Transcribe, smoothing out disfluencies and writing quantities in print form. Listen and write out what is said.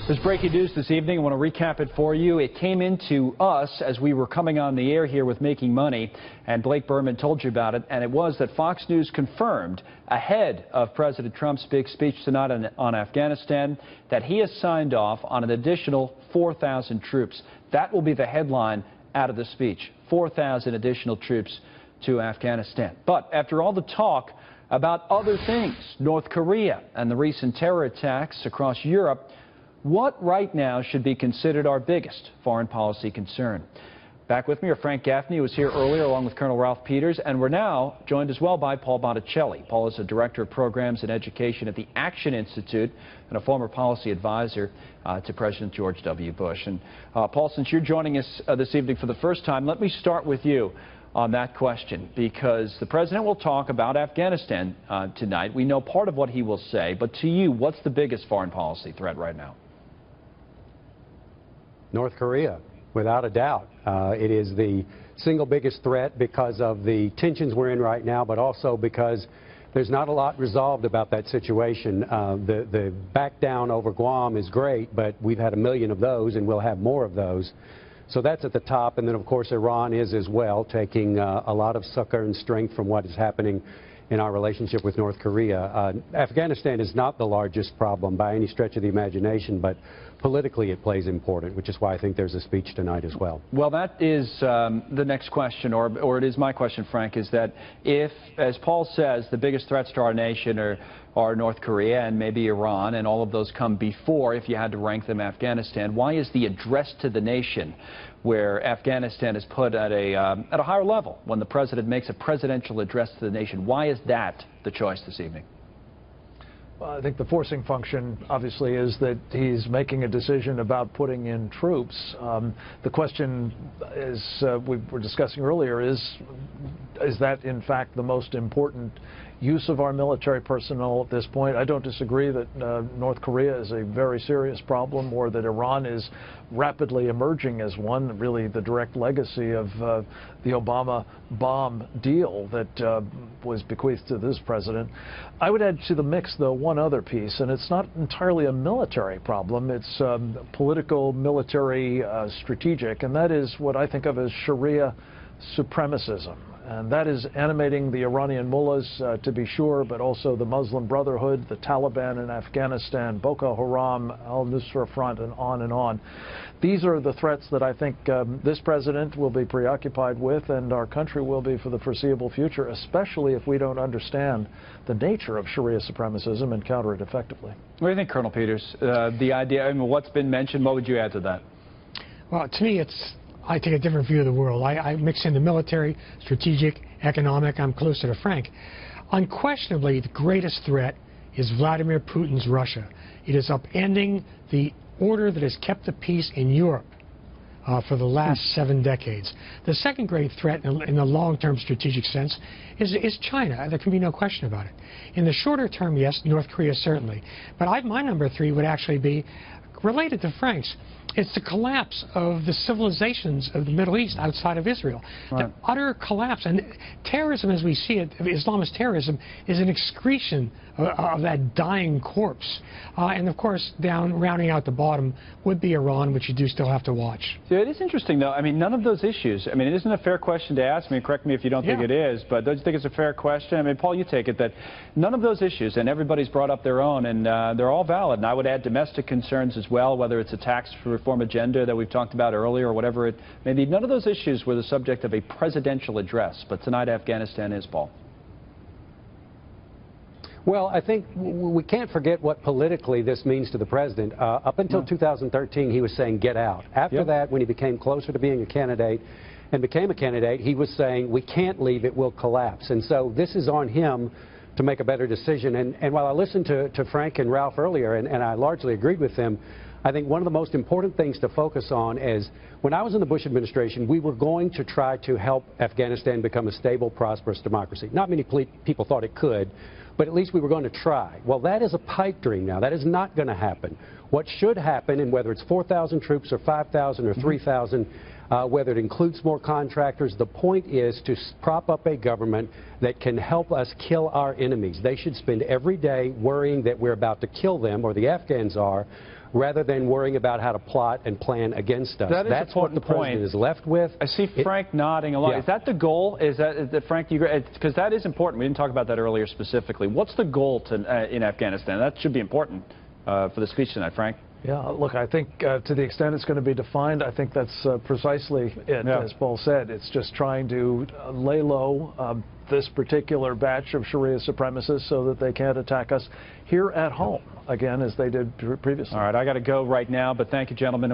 There's breaking news this evening. I want to recap it for you. It came into us as we were coming on the air here with Making Money, and Blake Berman told you about it, and it was that Fox News confirmed ahead of President Trump's big speech tonight on Afghanistan that he has signed off on an additional 4,000 troops. That will be the headline out of the speech, 4,000 additional troops to Afghanistan. But after all the talk about other things, North Korea and the recent terror attacks across Europe, what right now should be considered our biggest foreign policy concern? Back with me are Frank Gaffney, who was here earlier, along with Colonel Ralph Peters, and we're now joined as well by Paul Bonicelli. Paul is a Director of Programs and Education at the Action Institute and a former policy advisor to President George W. Bush. And Paul, since you're joining us this evening for the first time, let me start with you on that question, because the President will talk about Afghanistan tonight. We know part of what he will say, but to you, what's the biggest foreign policy threat right now? North Korea, without a doubt. It is the single biggest threat because of the tensions we're in right now, but also because there's not a lot resolved about that situation. The back down over Guam is great, but we've had 1 million of those, and we'll have more of those. So that's at the top, and then of course Iran is as well, taking a lot of succor and strength from what is happening in our relationship with North Korea. Afghanistan is not the largest problem by any stretch of the imagination, but politically it plays important, which is why I think there's a speech tonight as well. Well, that is the next question, or it is my question, Frank, is that if, as Paul says, the biggest threats to our nation are North Korea and maybe Iran, and all of those come before, if you had to rank them, Afghanistan, why is the address to the nation, where Afghanistan is put at a higher level when the President makes a presidential address to the nation, why is that the choice this evening? Well, I think the forcing function, obviously, is that he's making a decision about putting in troops. The question, as we were discussing earlier, is that, in fact, the most important use of our military personnel at this point? I don't disagree that North Korea is a very serious problem, or that Iran is rapidly emerging as one, really the direct legacy of the Obama bomb deal that was bequeathed to this president. I would add to the mix, though, one other piece, and it's not entirely a military problem. It's political, military, strategic, and that is what I think of as Sharia supremacism. And that is animating the Iranian mullahs, to be sure, but also the Muslim Brotherhood, the Taliban in Afghanistan, Boko Haram, al-Nusra Front, and on and on. These are the threats that I think this president will be preoccupied with, and our country will be for the foreseeable future, especially if we don't understand the nature of Sharia supremacism and counter it effectively. What do you think, Colonel Peters? The idea, I mean, what's been mentioned, what would you add to that? Well, to me, I take a different view of the world. I mix in the military, strategic, economic. I'm closer to Frank. Unquestionably, the greatest threat is Vladimir Putin's Russia. It is upending the order that has kept the peace in Europe for the last 7 decades. The second great threat in the long-term strategic sense is China. There can be no question about it. In the shorter term, yes, North Korea certainly. But my number 3 would actually be related to Frank's. It's the collapse of the civilizations of the Middle East outside of Israel. Right. The utter collapse. And terrorism, as we see it, Islamist terrorism, is an excretion of that dying corpse. And, of course, rounding out the bottom would be Iran, which you do still have to watch. So it is interesting, though. I mean, none of those issues. I mean, it isn't a fair question to ask me. Correct me if you don't think it is. But don't you think it's a fair question? I mean, Paul, you take it that none of those issues, and everybody's brought up their own, and they're all valid. And I would add domestic concerns as well, whether it's a tax reform agenda that we've talked about earlier or whatever it may be. None of those issues were the subject of a presidential address. But tonight, Afghanistan is, Paul. Well, I think we can't forget what politically this means to the president. Up until 2013, he was saying, get out. After that, when he became closer to being a candidate and became a candidate, he was saying, we can't leave, it will collapse. And so this is on him to make a better decision. And while I listened to Frank and Ralph earlier, and I largely agreed with them, I think one of the most important things to focus on is, when I was in the Bush administration, we were going to try to help Afghanistan become a stable, prosperous democracy. Not many people thought it could, but at least we were going to try. Well, that is a pipe dream now. That is not going to happen. What should happen, and whether it's 4,000 troops or 5,000 or 3,000, whether it includes more contractors, the point is to prop up a government that can help us kill our enemies. They should spend every day worrying that we're about to kill them, or the Afghans are, rather than worrying about how to plot and plan against us. That's what the president is left with. I see Frank nodding along. Yeah. Is that the goal? Is that Frank, because that is important. We didn't talk about that earlier specifically. What's the goal in Afghanistan? That should be important for the speech tonight, Frank. Yeah, look, I think to the extent it's going to be defined, I think that's precisely it, as Paul said. It's just trying to lay low this particular batch of Sharia supremacists so that they can't attack us here at home, again, as they did previously. All right, I got to go right now, but thank you, gentlemen.